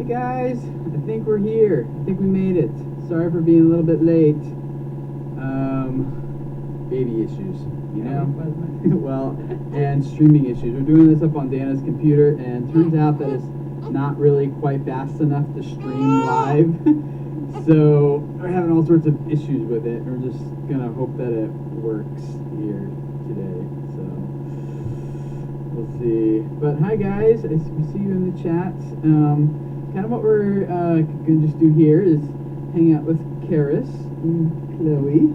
Hey guys, I think we're here. I think we made it. Sorry for being a little bit late. Baby issues, you know? Well, and streaming issues. We're doing this up on Dana's computer, and turns out that it's not really quite fast enough to stream live. So we're having all sorts of issues with it. We're just gonna hope that it works here today. So we'll see. But hi guys, we see you in the chat. Kind of what we're gonna just do here is hang out with Karis and Chloe.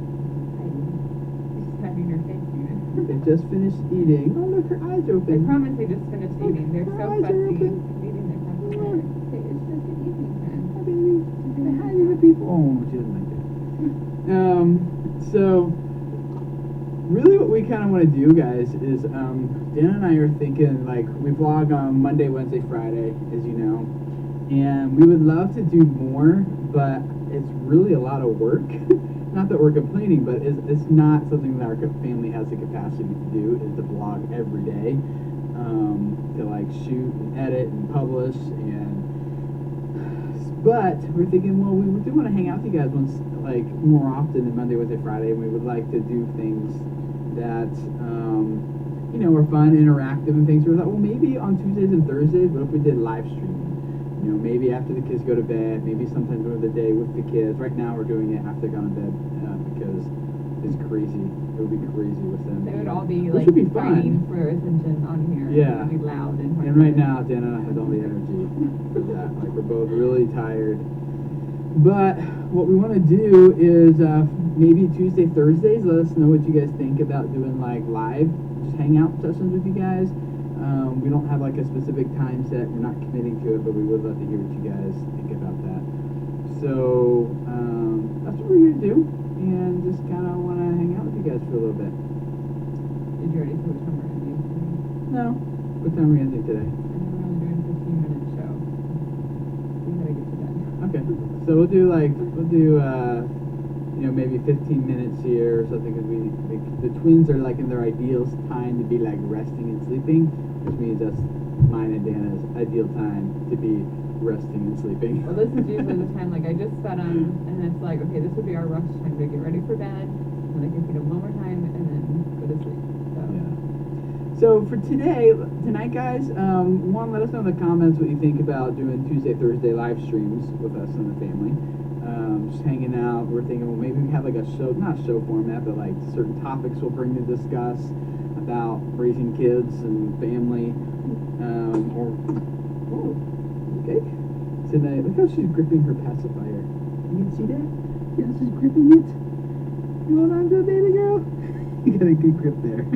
They just finished eating. Oh look, her eyes are open. I promise they just finished eating. They're so eyes are fussy. open. Eating their fussy. Okay, it's just an evening time. Hi baby. Say hi to the people. Oh, she doesn't like it. So really what we kind of want to do, guys, is Dana and I are thinking, like, we vlog on Monday, Wednesday, Friday, as you know, and we would love to do more, but it's really a lot of work. Not that we're complaining, but it's not something that our family has the capacity to do, is to vlog every day, to like shoot and edit and publish, but we're thinking, well, we do want to hang out with you guys once, like, more often than Monday, Wednesday, Friday, and we would like to do things that, you know, are fun, interactive, and things. We thought, well, maybe on Tuesdays and Thursdays, what if we did live streaming? You know, maybe after the kids go to bed, maybe sometime during the day with the kids. Right now, we're doing it after they've gone to bed because it's crazy. It would be crazy with them. They would all be, Which like, would be fighting fun. for attention on here. Yeah. It would be loud and hard. And right now, Dana has all the energy for that. Like, we're both really tired. But what we want to do is maybe Tuesday, Thursdays, let us know what you guys think about doing, like, live, just hangout sessions with you guys. We don't have, like, a specific time set. We're not committing to it, but we would love to hear what you guys think about that. So that's what we're going to do, and just kind of want to hang out with you guys for a little bit. Did you already see what time we're going to do today? No. What time are we going to do today? I think we're only doing a 15-minute show. We gotta get to that. Okay. So we'll do, you know, maybe 15 minutes here or something, because the twins are, like, in their ideal time to be, like, resting and sleeping, which means that's mine and Dana's ideal time to be resting and sleeping. Well, this is usually the time, like, I just fed them, and it's like, okay, this would be our rush time to get ready for bed, and I can feed them one more time, and then go to sleep. So. Yeah. So for tonight, guys, one, let us know in the comments what you think about doing Tuesday, Thursday live streams with us and the family. Just hanging out. We're thinking, well, maybe we have like a show, not a show format, but like certain topics we'll bring to discuss about raising kids and family. Okay. Tonight, look how she's gripping her pacifier. You can see that? Yeah, she's gripping it. You hold on to it, baby girl. You got a good grip there.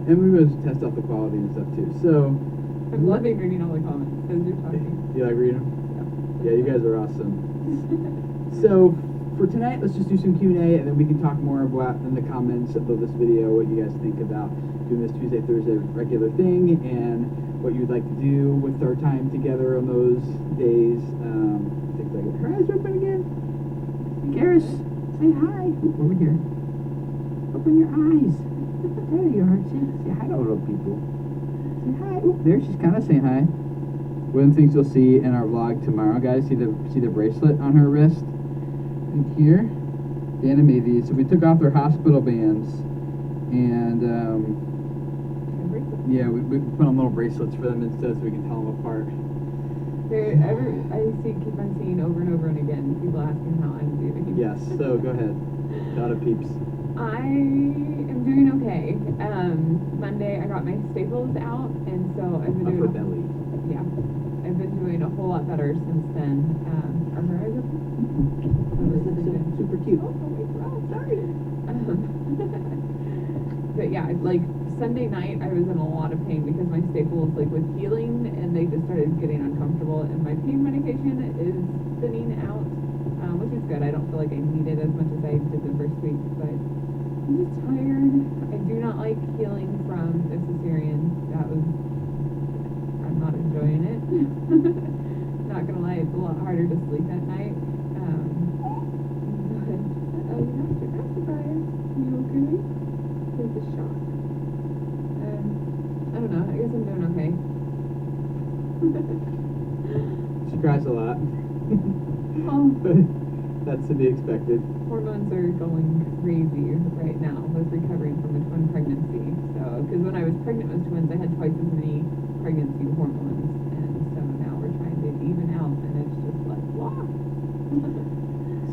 And we will test out the quality and stuff too. So I'm loving reading all the comments as you're talking. You like reading them? Yeah, you guys are awesome. So for tonight, let's just do some Q&A, and then we can talk more about in the comments of this video what you guys think about doing this Tuesday, Thursday regular thing, and what you'd like to do with our time together on those days. Things like that. Her eyes are open again. Karis, say hi. Over here. Open your eyes. There you are. Say hi to little people. Say hi. Oh, there, she's kind of saying hi. One of the things you'll see in our vlog tomorrow, guys, see the bracelet on her wrist? And here, Dana made these. So we took off their hospital bands, and yeah, we put on little bracelets for them instead, so we can tell them apart. Keep on seeing over and over and again people asking how I'm doing. Yes. So go ahead, tell the peeps. I am doing okay. Monday I got my staples out, and so I've been doing. Belly. Yeah, I've been doing a whole lot better since then. Are her eyes open? Super cute. Oh my God, sorry. But yeah, like Sunday night I was in a lot of pain because my staples, like, with healing, and they just started getting uncomfortable, and my pain medication is thinning out, which is good. I don't feel like I need it as much as I did the first week, but I'm just tired. I do not like healing from a cesarean. I'm not enjoying it. Not gonna lie, it's a lot harder to sleep at night. Oh, you lost your pacifier. You okay? There's a shock. I don't know. I guess I'm doing okay. She cries a lot. Oh. But that's to be expected. Hormones are going crazy right now with recovering from a twin pregnancy. So, because when I was pregnant with twins, I had twice as many pregnancy hormones, and so now we're trying to even out, and it's just like, wow.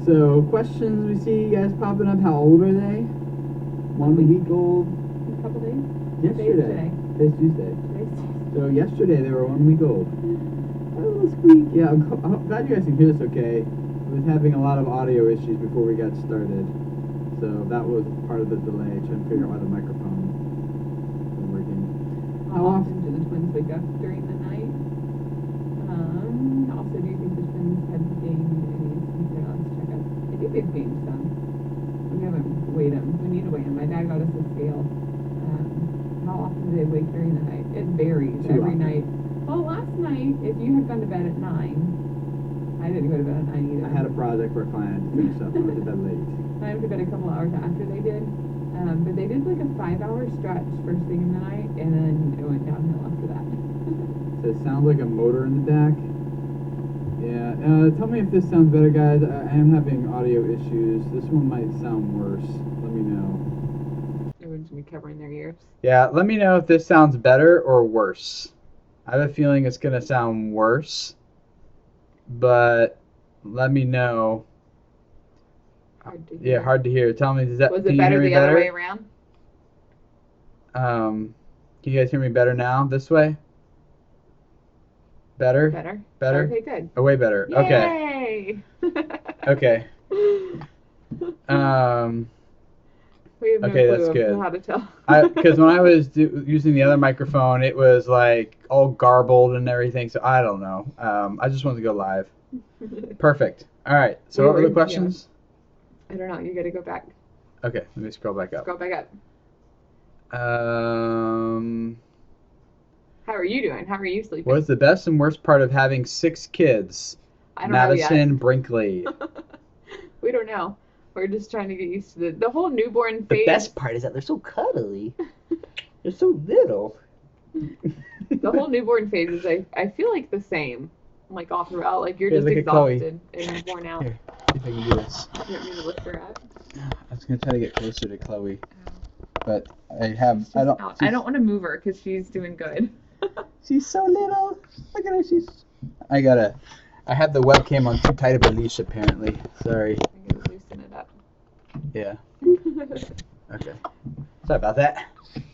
So, questions we see you guys popping up. How old are they? 1 week old. A couple days. Yesterday. Today's Tuesday. Today's Tuesday. So yesterday they were 1 week old. A little squeak. Yeah, I'm glad you guys can hear this okay. I was having a lot of audio issues before we got started. So that was part of the delay, trying to figure out why the microphone wasn't working. How often do the twins wake up during the night? Also, do you think the twins have gained any surveillance checkups? I think they've gained some. We haven't weighed them. We need to weigh them. My dad got us a scale. How often do they wake during the night? It varies every night. Well, last night, if you had gone to bed at 9, I didn't go to bed at 9 either. I had a project for a client to finish up. I went to bed late. I went to bed a couple hours after they did. But they did like a 5-hour stretch first thing in the night, and then it went downhill after that. So it sounds like a motor in the back. Yeah. Tell me if this sounds better, guys. I am having audio issues. This one might sound worse. Let me know. Everyone's gonna be covering their ears. Yeah, let me know if this sounds better or worse. I have a feeling it's going to sound worse, but let me know. Hard to hear. Yeah, hard to hear. Tell me, Was it better the other way around? Can you guys hear me better now? This way? Better? Better? Okay, good. Oh, way better. Yay! Okay. We have no Okay, that's clue good. how to tell. Because when I was using the other microphone, it was like all garbled and everything, so I don't know. I just wanted to go live. Perfect. All right. So what were the questions? I don't know. You got to go back. Okay, let me scroll back up. Scroll back up. How are you doing? How are you sleeping? What's the best and worst part of having 6 kids? I don't Madison know yet. Brinkley. We don't know. We're just trying to get used to the whole newborn phase. The best part is that they're so cuddly. They're so little. The whole newborn phase is, I feel like the same. Like all throughout. Like you're Here, just look at Chloe. exhausted and worn out. Here, see if I can do this. You want me to lift her up? I was going to try to get closer to Chloe, but I don't want to move her because she's doing good. She's so little. Look at her. I have the webcam on too tight of a leash, apparently. Sorry. I'm going to loosen it up. Yeah. Okay. Sorry about that.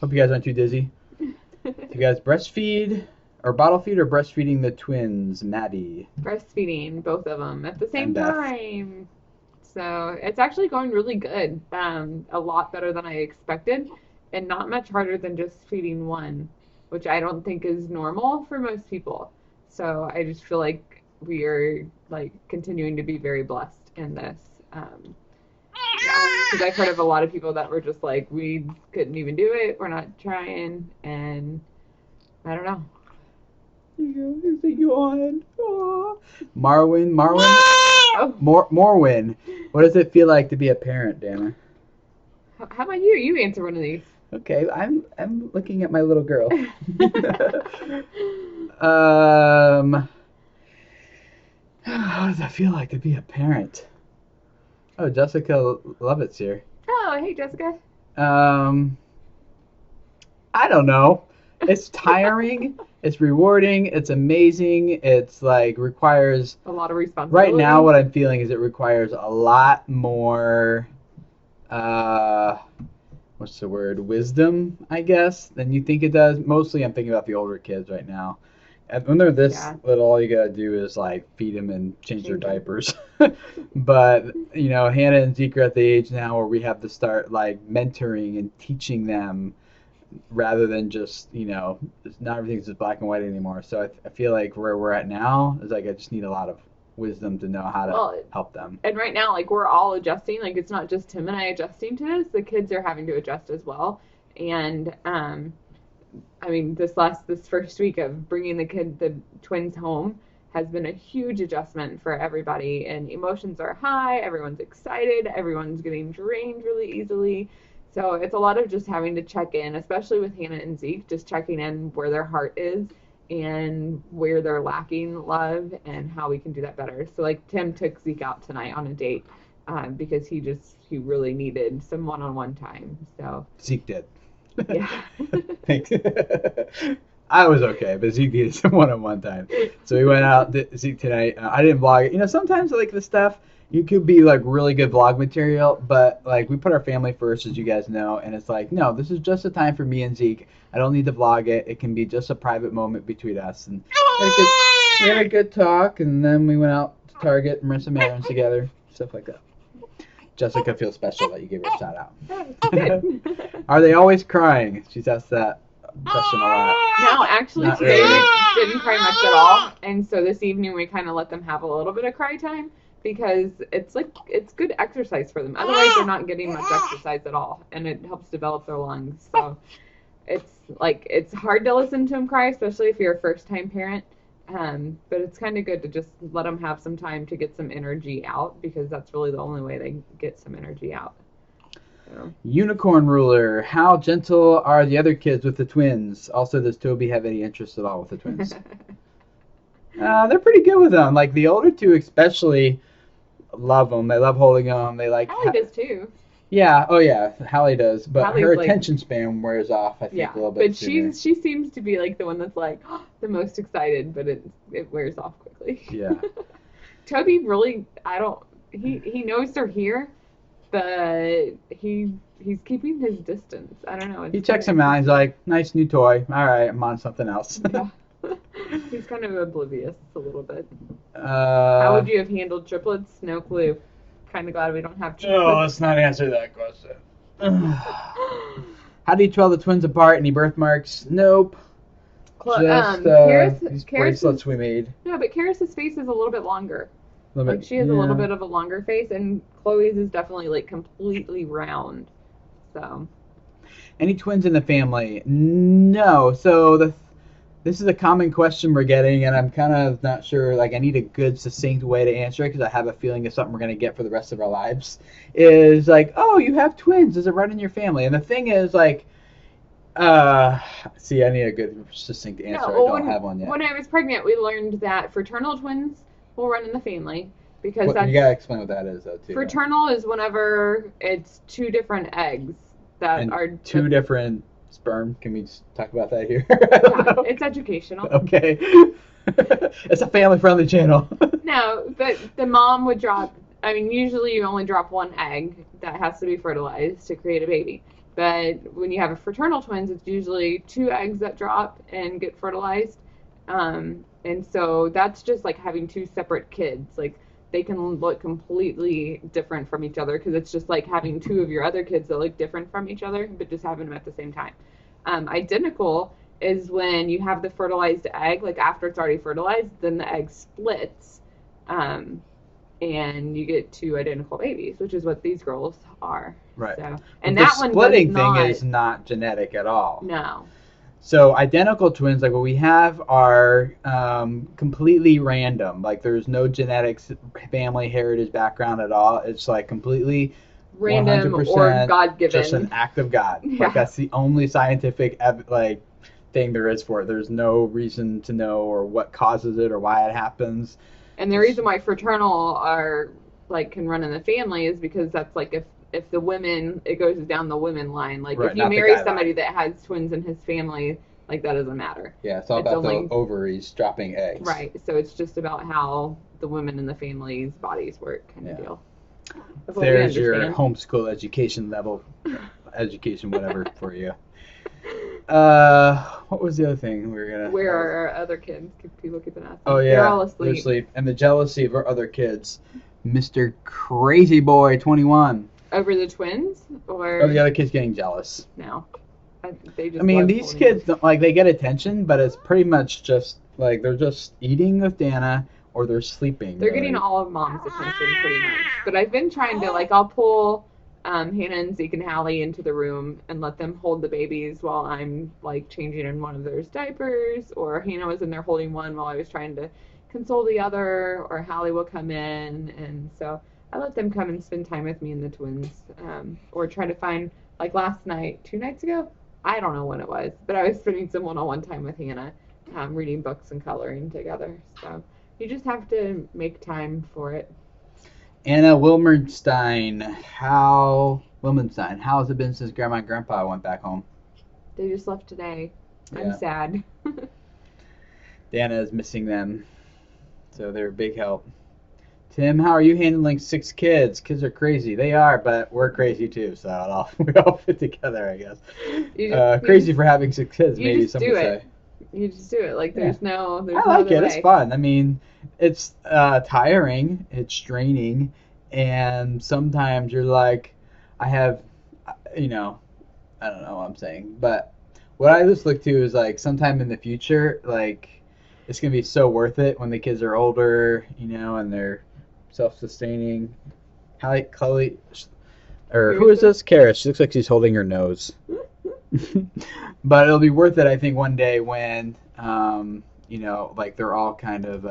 Hope you guys aren't too dizzy. Do you guys breastfeed or bottle feed or breastfeeding the twins, Maddie? Breastfeeding, both of them at the same And Beth. time. So it's actually going really good. A lot better than I expected, and not much harder than just feeding one, which I don't think is normal for most people. So I just feel like we are like continuing to be very blessed in this. Because I've heard of a lot of people that were just like, we couldn't even do it, we're not trying, and I don't know. Is it yawn? Oh. Marwin? Oh. Morwin. What does it feel like to be a parent, Dana? How about you? You answer one of these. Okay, I'm looking at my little girl. How does it feel like to be a parent? Oh, Jessica Lovett's here. Oh, hey, Jessica. I don't know. It's tiring. It's rewarding. It's amazing. It's like requires a lot of responsibility. Right now, what I'm feeling is it requires a lot more, what's the word? Wisdom, I guess, than you think it does. Mostly, I'm thinking about the older kids right now. And when they're this little, all you gotta do is like feed them and change their diapers. But you know, Hannah and Zeke are at the age now where we have to start like mentoring and teaching them, rather than just, you know, not everything's just black and white anymore. So I feel like where we're at now is like I just need a lot of wisdom to know how to help them. And right now, like we're all adjusting. Like it's not just Tim and I adjusting to this. The kids are having to adjust as well. And I mean, this first week of bringing the twins home has been a huge adjustment for everybody. And emotions are high. Everyone's excited. Everyone's getting drained really easily. So it's a lot of just having to check in, especially with Hannah and Zeke, just checking in where their heart is and where they're lacking love and how we can do that better. So like Tim took Zeke out tonight on a date because he really needed some one-on-one time. So Zeke did. yeah. Thanks. I was okay, but Zeke needed some one-on-one time. So we went out, Zeke tonight. I didn't vlog it. Sometimes like the stuff, you could be like really good vlog material, but like we put our family first, as you guys know, and it's like, no, this is just a time for me and Zeke. I don't need to vlog it. It can be just a private moment between us. And we had a good talk, and then we went out to Target and ran some errands together, stuff like that. Jessica feels special that you gave her a shout out. Are they always crying? She's asked that question a lot. No, actually Not today really. we didn't cry much at all, and so this evening we kind of let them have a little bit of cry time because it's good exercise for them. Otherwise they're not getting much exercise at all, and it helps develop their lungs. So it's hard to listen to them cry, especially if you're a first-time parent. But it's kind of good to just let them have some time to get some energy out, because that's really the only way they get some energy out. So. Unicorn Ruler, how gentle are the other kids with the twins? Also, does Toby have any interest at all with the twins? They're pretty good with them. Like the older two especially love them. They love holding them. They like. Allie does too. Yeah, oh yeah, Hallie does, but Hallie's her like, attention span wears off, I think, a little bit but sooner. she seems to be like the one that's like the most excited, but it wears off quickly. Yeah. Toby really, he knows they're here, but he's keeping his distance. I don't know. He checks them out. He's like, nice new toy. All right, I'm on something else. Yeah. He's kind of oblivious a little bit. How would you have handled triplets? No clue. Kind of glad we don't have triplets. Oh, let's not answer that question. How do you tell the twins apart? Any birthmarks? Nope. Just these bracelets we made. No, but Karis's face is a little bit longer. Like she has a little bit of a longer face, and Chloe's is definitely like completely round. So. Any twins in the family? No. So this is a common question we're getting, and I'm kind of not sure. Like, I need a good, succinct way to answer it because I have a feeling it's something we're going to get for the rest of our lives. Is like, oh, you have twins. Does it run in your family? And the thing is, like, see, I need a good, succinct answer. I don't have one yet. When I was pregnant, we learned that fraternal twins will run in the family because you gotta explain what that is, though, too. Fraternal is whenever it's two different eggs that are two different sperm. Can we just talk about that here? Yeah, it's educational. Okay. It's a family-friendly channel. No, but the mom would drop. I mean, usually you only drop one egg that has to be fertilized to create a baby. But when you have a fraternal twins, it's usually two eggs that drop and get fertilized. And so that's just like having two separate kids. Like, they can look completely different from each other because it's just like having two of your other kids that look different from each other, but just having them at the same time. Identical is when you have the fertilized egg, like after it's already fertilized, then the egg splits, and you get two identical babies, which is what these girls are. Right. So, and but that the one splitting thing is not genetic at all. No. So identical twins, like what we have, are completely random. Like there's no genetics, family heritage background at all. It's like completely random 100% or God-given. Just an act of God. Yeah. Like that's the only scientific thing there is for it. There's no reason to know or what causes it or why it happens. And the reason why fraternal are like can run in the family is because that's like if the women, it goes down the women line. Like right, if you marry somebody that has twins in his family, like that doesn't matter. Yeah, it's all about the ovaries dropping eggs. Right. So it's just about how the women in the family's bodies work, kind of deal. There's your homeschool education level, education whatever for you. What was the other thing we were gonna? Where are our other kids? People keep asking. Oh yeah, they're all asleep. They're asleep, and the jealousy of our other kids, Mr. Crazy Boy 21. Over the twins, or the other kids getting jealous. No, they just. I mean, these kids don't, like they get attention, but it's pretty much just like they're just eating with Dana or they're sleeping. They're getting all of mom's attention pretty much. But I've been trying to I'll pull Hannah and Zeke and Hallie into the room and let them hold the babies while I'm like changing in one of their diapers, or Hannah was in there holding one while I was trying to console the other, or Hallie will come in, and so I let them come and spend time with me and the twins, or try to find, like last night, 2 nights ago, I don't know when it was, but I was spending some one-on-one time with Hannah, reading books and coloring together. So you just have to make time for it. Anna Wilmenstein, how has it been since Grandma and Grandpa went back home? They just left today. Yeah. I'm sad. Dana is missing them, so they're a big help. Tim, how are you handling 6 kids? Kids are crazy. They are, but we're crazy too, so we all fit together, I guess. Crazy for having 6 kids, maybe some would say. You just do it. Like, there's no I like it. way. It's fun. I mean, it's tiring. It's draining. And sometimes you're like, I have, I don't know what I'm saying. But what I just look to is, like, sometime in the future, like, it's going to be so worth it when the kids are older, and they're self-sustaining. Hi, Chloe. Or who is this? Kara. She looks like she's holding her nose. But it'll be worth it, I think, one day when, like they're all kind of,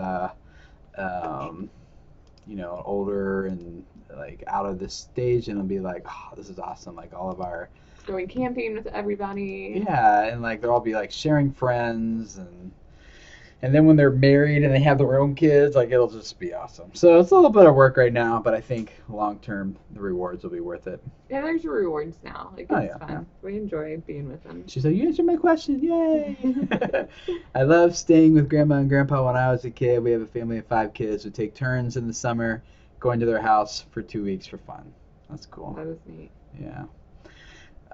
older and like out of this stage, and it'll be like, oh, this is awesome. Like all of our going camping with everybody. Yeah, and like they'll all be like sharing friends, and then when they're married and they have their own kids, like it'll just be awesome. So it's a little bit of work right now, but I think long term the rewards will be worth it. Yeah, there's rewards now. Like it's fun. Yeah. We enjoy being with them. She's like, you answered my question, yay! I love staying with Grandma and Grandpa when I was a kid. We have a family of 5 kids. We take turns in the summer going to their house for 2 weeks for fun. That's cool. That is neat. Yeah.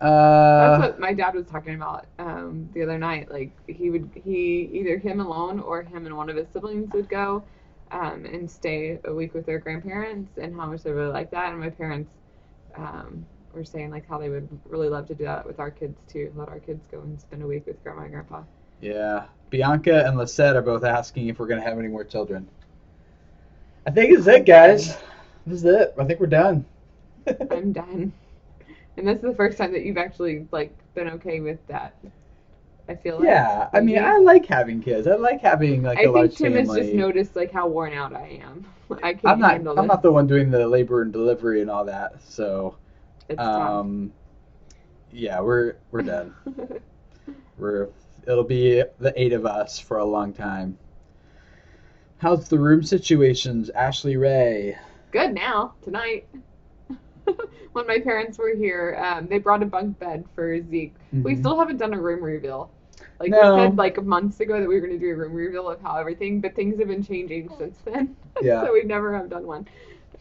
That's what my dad was talking about the other night. Like either him alone or him and one of his siblings would go and stay a week with their grandparents, and how much they really like that. And my parents were saying like how they would really love to do that with our kids too. Let our kids go and spend a week with Grandma and Grandpa. Yeah. Bianca and Lisette are both asking if we're going to have any more children. I think it's it, guys. This is it. I think we're done. I'm done. And this is the first time that you've actually, like, been okay with that, I feel like. Yeah, I mean, I like having kids. I like having, like, a large family. I think Tim has just noticed, like, how worn out I am. I can't handle this. I'm not the one doing the labor and delivery and all that, so, it's tough. Yeah, we're done. It'll be the 8 of us for a long time. How's the room situations, Ashley Ray? Good now, tonight. When my parents were here, they brought a bunk bed for Zeke. Mm-hmm. We still haven't done a room reveal. Like no. We said like months ago that we were going to do a room reveal of how everything, but things have been changing since then. Yeah. So we never have done one.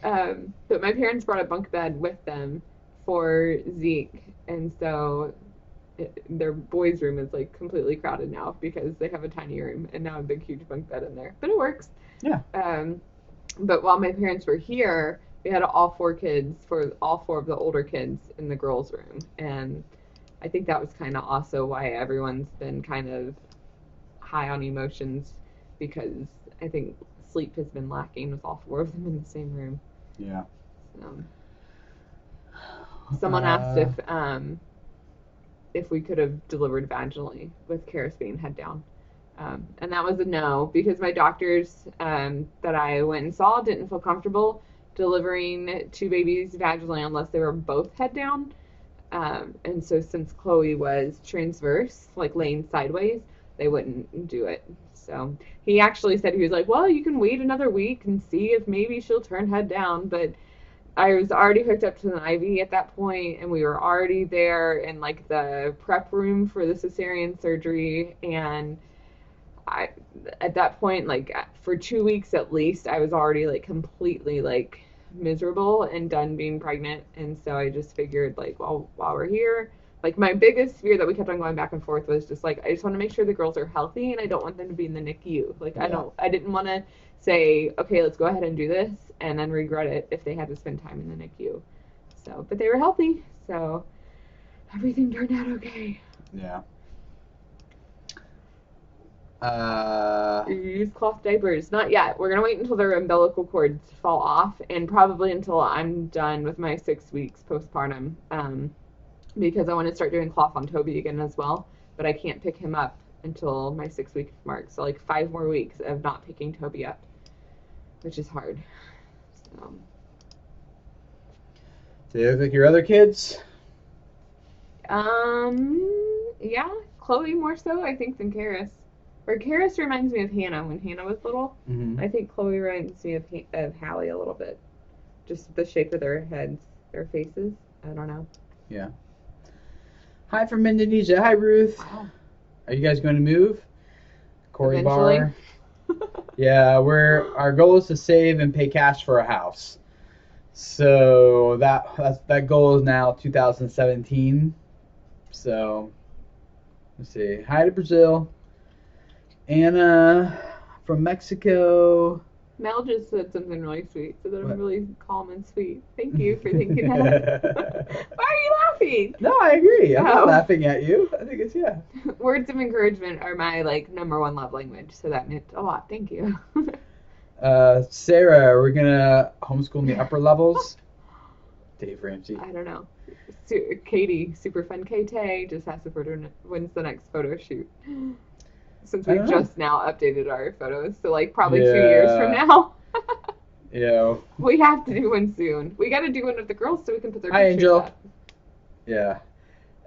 But my parents brought a bunk bed with them for Zeke, and so their boys' room is like completely crowded now because they have a tiny room and now a big huge bunk bed in there. But it works. Yeah. But while my parents were here, we had all 4 kids, for all 4 of the older kids in the girls' room. And I think that was kind of also why everyone's been kind of high on emotions, because I think sleep has been lacking with all 4 of them in the same room. Yeah. So, someone asked if we could have delivered vaginally with Karis being head down. And that was a no, because my doctors that I went and saw didn't feel comfortable delivering 2 babies vaginally unless they were both head down. And so since Chloe was transverse, like laying sideways, they wouldn't do it. So he actually said, he was like, well, you can wait another week and see if maybe she'll turn head down. But I was already hooked up to an IV at that point, and we were already there in like the prep room for the cesarean surgery. And at that point, like for 2 weeks at least, I was already like completely like miserable and done being pregnant. And so I just figured like, well, while we're here, like my biggest fear that we kept on going back and forth was just like, I just want to make sure the girls are healthy, and I don't want them to be in the NICU. Like I didn't want to say, okay, let's go ahead and do this and then regret it if they had to spend time in the NICU. So, but they were healthy, so everything turned out okay. Yeah. Use cloth diapers. Not yet. We're gonna wait until their umbilical cords fall off, and probably until I'm done with my 6 weeks postpartum, because I want to start doing cloth on Toby again as well. But I can't pick him up until my 6 week mark. So like 5 more weeks of not picking Toby up, which is hard. So do they look like your other kids? Yeah, Chloe more so, I think, than Karis. Or Karis reminds me of Hannah when Hannah was little. Mm-hmm. I think Chloe reminds me of Hallie a little bit. Just the shape of their heads, their faces. I don't know. Yeah. Hi from Indonesia. Hi, Ruth. Wow. Are you guys going to move? Corey Eventually. Bar. Yeah, our goal is to save and pay cash for a house. So that goal is now 2017. So let's see. Hi to Brazil. Anna from Mexico. Mel just said something really sweet, so that What? I'm really calm and sweet. Thank you for thinking that. Why are you laughing? No, I agree. I'm not Oh. laughing at you. I think it's yeah. Words of encouragement are my #1 love language, so that meant a lot. Thank you. Sarah, we're gonna homeschool the upper levels. Dave Ramsey. I don't know. Katie, super fun KT, just asked if when's the next photo shoot. Since I we've don't know. just now updated our photos, so like probably 2 years from now. Yeah. We have to do one soon. We got to do one with the girls so we can put their Hi, pictures Angel. up. Yeah.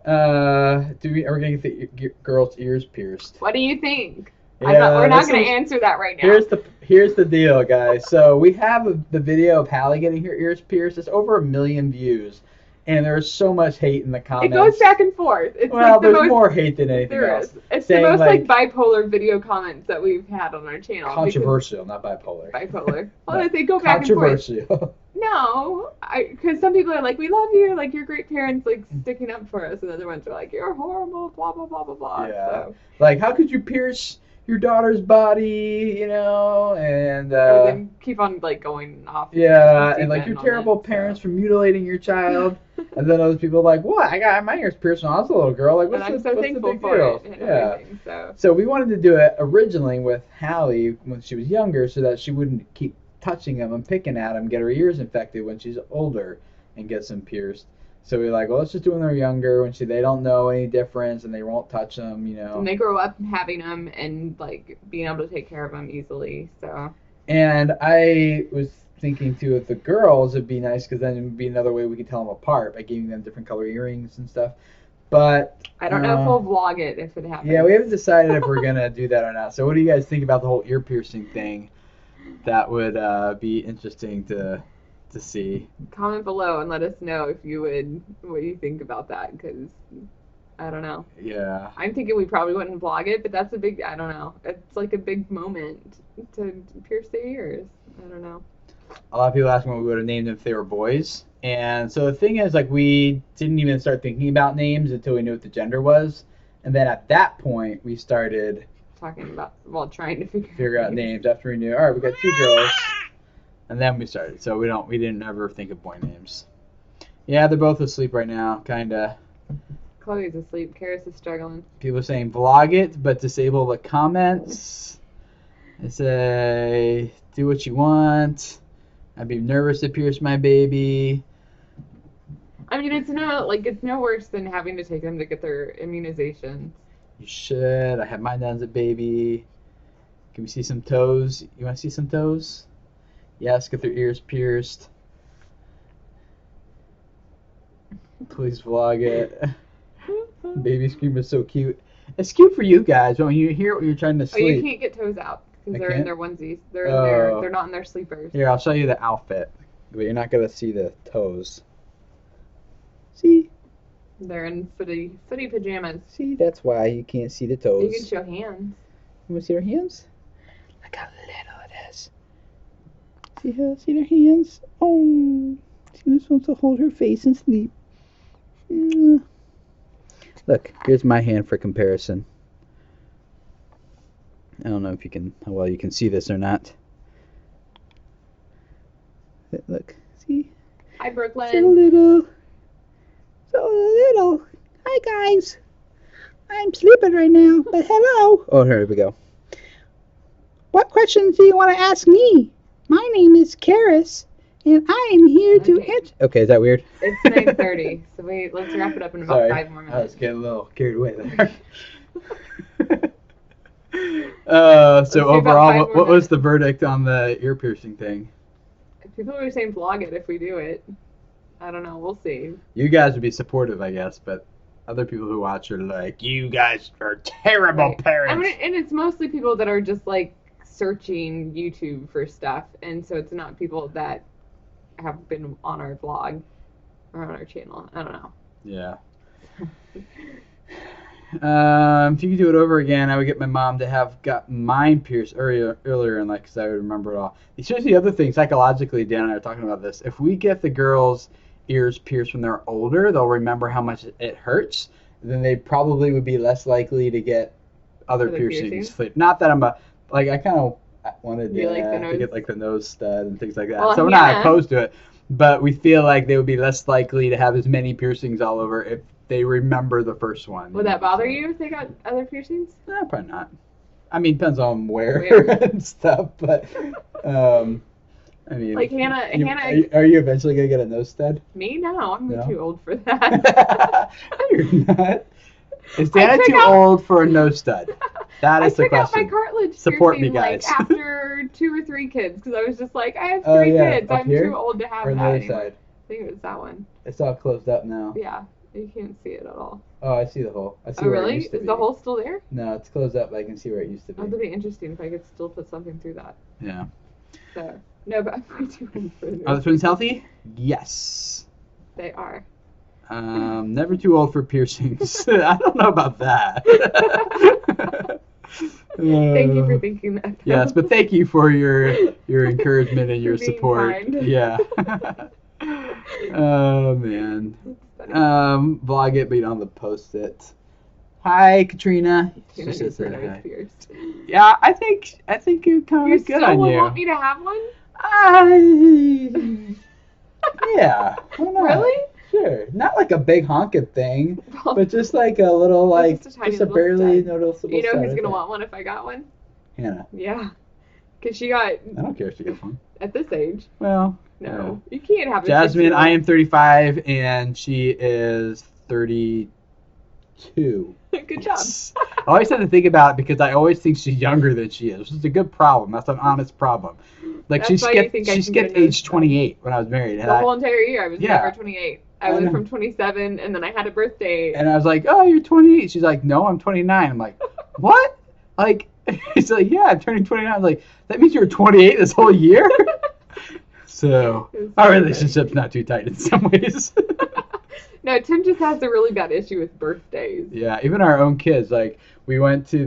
Are we gonna get the girls' ears pierced? What do you think? Yeah, we're not this going is- to answer that right now. Here's the deal, guys. So we have the video of Hallie getting her ears pierced. It's over 1 million views, and there's so much hate in the It comments. goes back and forth. It's Well, like the there's most, more hate than anything there else. is. It's Saying, the most like, bipolar video comments that we've had on our channel. Controversial, not bipolar. because- Bipolar. Well, No, they go back and forth. Controversial. No, because some people are like, we love you, like you're great parents, like sticking up for us, and other ones are like, you're horrible, blah blah blah blah blah. Yeah. So, Like, how could you pierce your daughter's body? You know, and then keep on like going off. yeah, deep and like end you're on terrible it, parents so. for mutilating your child. And then other people are like, what? I got my ears pierced when I was a little girl. Like, And what's I'm the, so what's the thankful big for deal? it. And Yeah. everything, so. So we wanted to do it originally with Hallie when she was younger, so that she wouldn't keep touching them and picking at them, get her ears infected when she's older, and gets them pierced. So we were like, well, let's just do it when they're younger, when they don't know any difference and they won't touch them, you know. And they grow up having them and like being able to take care of them easily. So. And I was thinking too, with the girls, it'd be nice because then it'd be another way we could tell them apart by giving them different color earrings and stuff. But I don't know if we'll vlog it if it happens. yeah, we haven't decided if we're gonna do that or not. So what do you guys think about the whole ear piercing thing? That would be interesting to see. Comment below and let us know if you would, what you think about that, because I don't know. Yeah. I'm thinking we probably wouldn't vlog it, but that's a big, I don't know. It's like a big moment to pierce their ears. I don't know. A lot of people ask me what we would have named them if they were boys. And so the thing is, like, we didn't even start thinking about names until we knew what the gender was. And then at that point, we started Talking about, well, trying to figure out names after we knew, all right, we got 2 girls. And then we started. So we didn't ever think of boy names. Yeah, they're both asleep right now, kind of. Chloe's asleep. Karis is struggling. People are saying vlog it, but disable the comments. They say, do what you want. I'd be nervous to pierce my baby. I mean, it's no worse than having to take them to get their immunizations. You should. I had mine done as a baby. Can we see some toes? You want to see some toes? Yes, get their ears pierced. Please vlog it. Baby scream is so cute. It's cute for you guys, but when you hear it when you're trying to Oh, you sleep. can't get toes out because I they're in can't? their onesies. They're in their. Oh. They're not in their sleepers. Here, I'll show you the outfit, but you're not gonna see the toes. See? They're in footy pajamas. See, that's why you can't see the toes. You can show hands. You want to see her hands? Look how little it is. See their hands? Oh, she just wants to hold her face and sleep. Mwah. Look, here's my hand for comparison. I don't know if you can, how well you can see this or not. Look, see? Hi, So Brooklyn. little. So little. Hi, guys. I'm sleeping right now, but hello. Oh, here we go. What questions do you want to ask me? My name is Karis, and I am here to Okay. answer. Okay, is that weird? It's 9:30, so let's wrap it up in about Sorry, 5 more I was minutes. getting a little carried away there. Let's do So about overall, 5 more what was minutes. the verdict on the ear piercing thing? People were saying vlog it if we do it. I don't know. We'll see. You guys would be supportive, I guess, but other people who watch are like, you guys are terrible Right. parents. And it's mostly people that are just like searching YouTube for stuff, and so it's not people that have been on our vlog or on our channel. I don't know. Yeah. If you could do it over again, I would get my mom to have got mine pierced earlier in life because I would remember it all. Here's the other thing, psychologically, Dan and I are talking about this. If we get the girls' ears pierced when they're older, they'll remember how much it hurts. Then they probably would be less likely to get other piercings. Not that I kind of wanted to get like the nose stud and things like that. Well, so we're not opposed to it, but we feel like they would be less likely to have as many piercings all over if they remember the first one. Would that bother you if they got other piercings? Probably not. I mean, depends on where and stuff, but I mean, like Hannah. Are you eventually gonna get a nose stud? Me? No, I'm too old for that. You're not. Is Dana too old for a nose stud? That is the question. I took out my cartilage Support me, piercing, guys. like after 2 or 3 kids because I was just like, I have 3 kids. I'm too old to have or that. Or the other anymore. side? I think it was that one. It's all closed up now. Yeah, you can't see it at all. Oh, I see the hole. I see Oh, where really? it used to Is be. the hole still there? No, it's closed up, but I can see where it used to be. Oh, that'd be interesting if I could still put something through that. Yeah. So, no, but I'm way too old for it. Are the twins healthy? Yes. They are. Never too old for piercings. I don't know about that. Thank you for thinking that. Yes, but thank you for your encouragement and your For being support. kind. Yeah. Oh man. Vlog it, but you don't have to post it. Hi, Katrina. Tina needs her nose pierced. Yeah, I think you kind of good on you. You still want me to have one? Yeah. Why not? Really? Sure. Not like a big honking thing, but just like a little, like, just a a barely stud. noticeable You know stud who's right going to there. want one if I got one? Hannah. Yeah. Because she got, I don't care if she gets one. at this age, Well, no. You can't have a Jasmine, 6-year-old. I am 35 and she is 32. Good job. I always have to think about it because I always think she's younger than she is, which is a good problem. That's an honest problem. Like That's why you think I she can get skipped a nose age stud. 28 when I was married. The whole entire year I was Yeah. never 28. I I went know. from 27 and then I had a birthday. And I was like, oh, you're 28. She's like, no, I'm 29. I'm like, what? Like, she's like, yeah, I'm turning 29. I was like, that means you were 28 this whole year? So, our relationship's not too tight in some ways. No, Tim just has a really bad issue with birthdays. Yeah, even our own kids. Like, we went to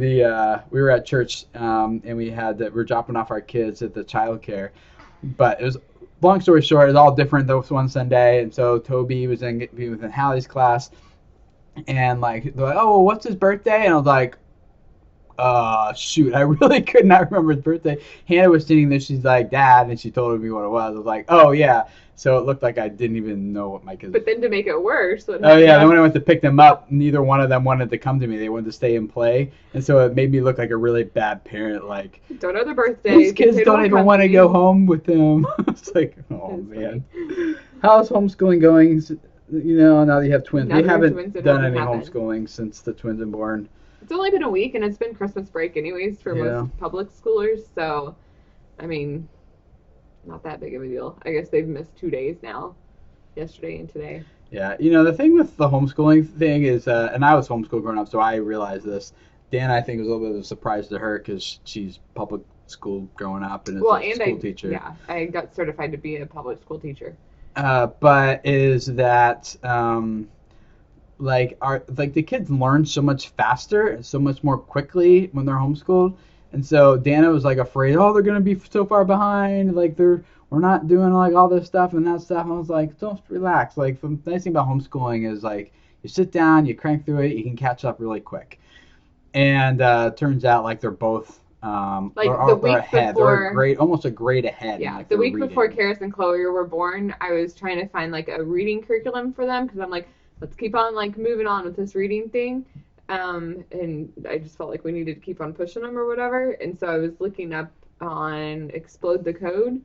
we were at church, and we were dropping off our kids at the childcare. But it was, long story short, it was all different those one Sunday. And so Toby was in Hallie's class. And, like, they're like, oh, well, what's his birthday? And I was like, shoot, I really could not remember his birthday. Hannah was sitting there, she's like, Dad, and she told me what it was. I was like, oh, yeah. So it looked like I didn't even know what my kids. But then to make it worse. Then when I went to pick them up, neither one of them wanted to come to me. They wanted to stay and play. And so it made me look like a really bad parent. Like, don't know their birthdays. these kids don't even want to go home with them. It's like, oh, man. How's homeschooling going? You know, now that you have twins. We haven't done any homeschooling since the twins are born. It's only been a week, and it's been Christmas break anyways for most public schoolers. So, I mean, not that big of a deal. I guess they've missed 2 days now, yesterday and today. Yeah, you know, the thing with the homeschooling thing is, and I was homeschooled growing up, so I realized this. Dan, I think, was a little bit of a surprise to her because she's public school growing up and is a school teacher. Yeah, I got certified to be a public school teacher. But is that the kids learn so much faster and so much more quickly when they're homeschooled, and so Dana was like afraid, oh, they're gonna be so far behind, like we're not doing like all this stuff and that stuff. And I was like, don't relax. Like, the nice thing about homeschooling is like you sit down, you crank through it, you can catch up really quick. And turns out like they're both they're ahead. They're almost a grade ahead. Yeah, like, the week before Karis and Chloe were born, I was trying to find like a reading curriculum for them because I'm like, let's keep on like moving on with this reading thing. And I just felt like we needed to keep on pushing them or whatever. And so I was looking up on Explode the Code,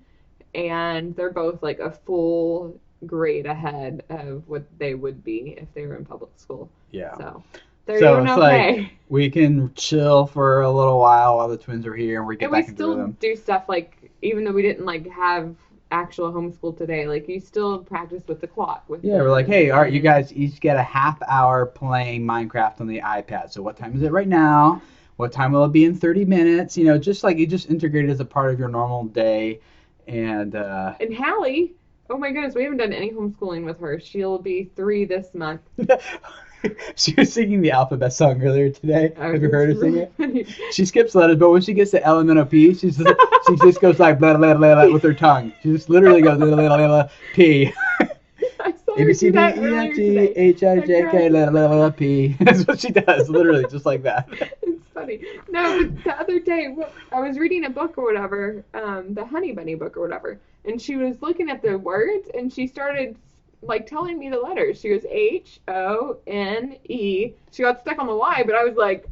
and they're both like a full grade ahead of what they would be if they were in public school. Yeah. So they're doing it's okay. Like we can chill for a little while the twins are here and we get back into them. And we still do stuff like, even though we didn't like have actual homeschool today. Like, you still practice with the clock. Yeah, we're like, hey, all right, you guys each get a half hour playing Minecraft on the iPad. So what time is it right now? What time will it be in 30 minutes? You know, just like you just integrate it as a part of your normal day. And Hallie, oh my goodness, we haven't done any homeschooling with her. She'll be 3 this month. she was singing the alphabet song earlier today. Have you heard her sing it? Funny. She skips letters, but when she gets to L M N O P, she just goes like blah, blah, blah, blah, with her tongue. She just literally goes blah, blah, blah, blah, P. I saw A her B C do D that E earlier F G today. H I J K blah, blah, blah, P. That's what she does, literally, just like that. It's funny. No, but the other day, I was reading a book or whatever, the Honey Bunny book or whatever, and she was looking at the words, and she started, like, telling me the letters. She goes H-O-N-E. She got stuck on the Y, but I was like,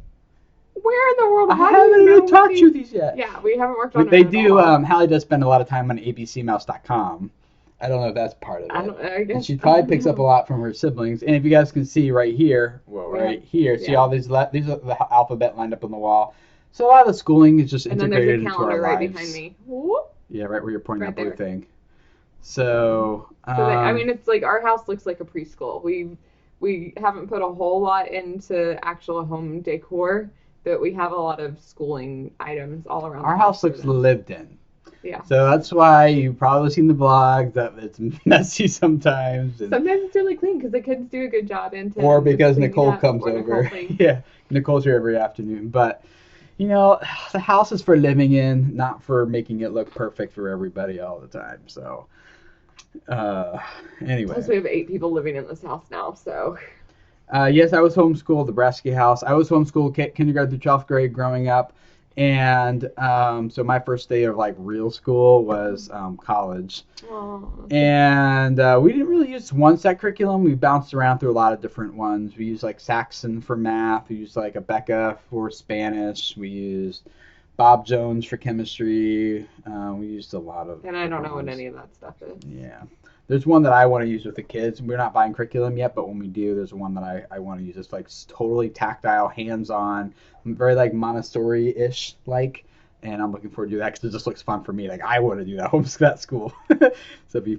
where in the world? I How do haven't you know even taught these? you these yet. Yeah, we haven't worked on it They at do, all. Hallie does spend a lot of time on abcmouse.com. I don't know if that's part of it. I guess. And she probably picks up a lot from her siblings. And if you guys can see right here, see Yeah. all these are the alphabet lined up on the wall. So a lot of the schooling is just And then integrated there's a into our calendar right lives. behind me. Whoop. Yeah, right where you're pointing Right that blue there. thing. So, I mean, it's like our house looks like a preschool. We haven't put a whole lot into actual home decor, but we have a lot of schooling items all around. our the house for looks them. lived in. Yeah. So that's why you've probably seen the vlog that it's messy sometimes. And, Sometimes it's really clean because the kids do a good job into. or just because cleaning Nicole up, comes or Nicole over. cleans. Yeah, Nicole's here every afternoon. But, you know, the house is for living in, not for making it look perfect for everybody all the time. So, anyway. Plus, we have 8 people living in this house now, so. Yes, I was homeschooled, the Bresky house. I was homeschooled kindergarten through 12th grade growing up. And so my first day of like real school was college. Aww. And we didn't really use one set curriculum. We bounced around through a lot of different ones. We used like Saxon for math. We used like Abeka for Spanish. We used Bob Jones for chemistry. We used a lot of. And I don't know what ones. any of that stuff is. Yeah. There's one that I want to use with the kids. We're not buying curriculum yet, but when we do, there's one that I want to use. It's like totally tactile, hands-on, very like Montessori-ish like, and I'm looking forward to that because it just looks fun for me. Like I want to do that homeschool at school, so it'd be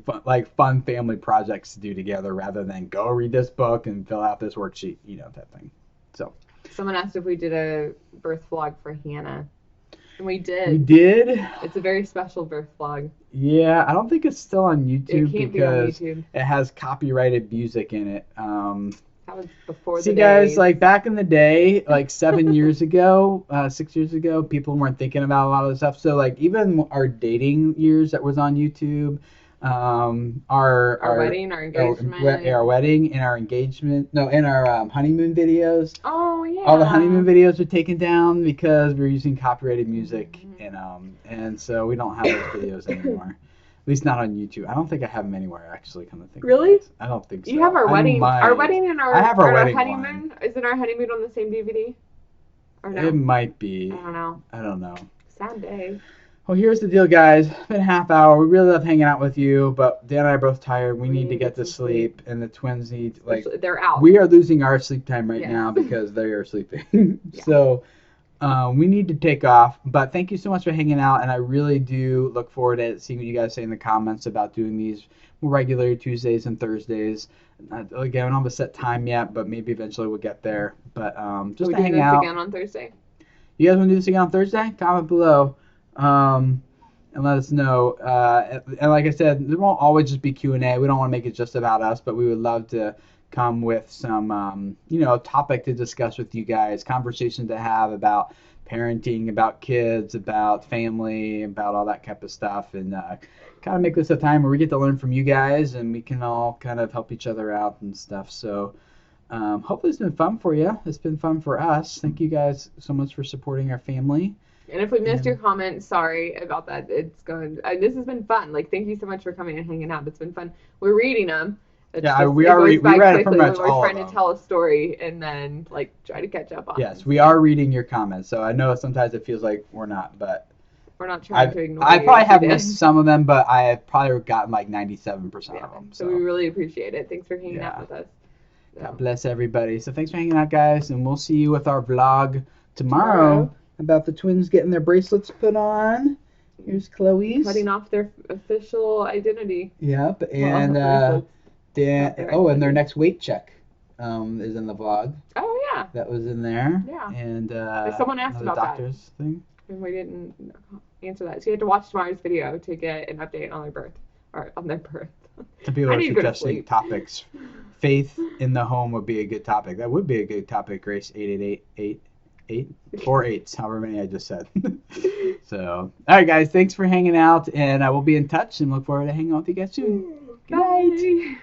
fun family projects to do together rather than go read this book and fill out this worksheet, you know, that thing. So. Someone asked if we did a birth vlog for Hannah. And we did. We did. It's a very special birth vlog. Yeah, I don't think it's still on YouTube It can't be on because YouTube. it has copyrighted music in it. That was before the See, days. guys, like back in the day, like 7 years ago, 6 years ago, people weren't thinking about a lot of the stuff. So, like, even our dating years that was on YouTube, our wedding, our engagement. our wedding and our engagement, and our honeymoon videos. Oh, yeah. All the honeymoon videos are taken down because we're using copyrighted music, and so we don't have those videos anymore. At least not on YouTube. I don't think I have them anywhere, actually, come to think Really? of it. I don't think so. You have our wedding. Our wedding and our, I have our wedding honeymoon. one. Isn't our honeymoon on the same DVD? Or no? It might be. I don't know. Sad day. Well, here's the deal, guys. It's been a half hour. We really love hanging out with you, but Dan and I are both tired. We need to get to sleep, and the twins need, like, they're out. we are losing our sleep time right Yes. now because they are sleeping. Yeah. So we need to take off. But thank you so much for hanging out, and I really do look forward to seeing what you guys say in the comments about doing these more regular Tuesdays and Thursdays. Again, I don't have a set time yet, but maybe eventually we'll get there. But just to hang out. Again on Thursday. You guys want to do this again on Thursday? Comment below. And let us know. And like I said, there won't always just be Q&A. We don't want to make it just about us, but we would love to come with some, topic to discuss with you guys, conversation to have about parenting, about kids, about family, about all that type of stuff, and kind of make this a time where we get to learn from you guys, and we can all kind of help each other out and stuff. So hopefully it's been fun for you. It's been fun for us. Thank you guys so much for supporting our family. And if we missed your comment, sorry about that. It's going. This has been fun. Like, thank you so much for coming and hanging out. It's been fun. We're reading them. We read pretty much we're all trying of to tell a story and then try to catch up on. Yes, we are reading your comments. So I know sometimes it feels like we're not, but we're not trying to ignore. I probably have you. missed some of them, but I have probably gotten like 97% of them. So we really appreciate it. Thanks for hanging out with us. God bless everybody. So thanks for hanging out, guys, and we'll see you with our vlog tomorrow about the twins getting their bracelets put on Here's Chloe's. cutting off their official identity. Yep, Well, and bracelets. Dan. Not their Oh, and their identity. next weight check is in the vlog. Oh yeah. That was in there. Yeah. And Someone asked another about that. doctor's thing. And we didn't answer that. So you have to watch tomorrow's video to get an update on their birth. Or on their birth. Some people I are need to go to suggesting sleep. topics. Faith in the home would be a good topic. That would be a good topic, Grace. 888-8 however many I just said. So, all right, guys. Thanks for hanging out, and I will be in touch and look forward to hanging out with you guys soon. Good night. Bye.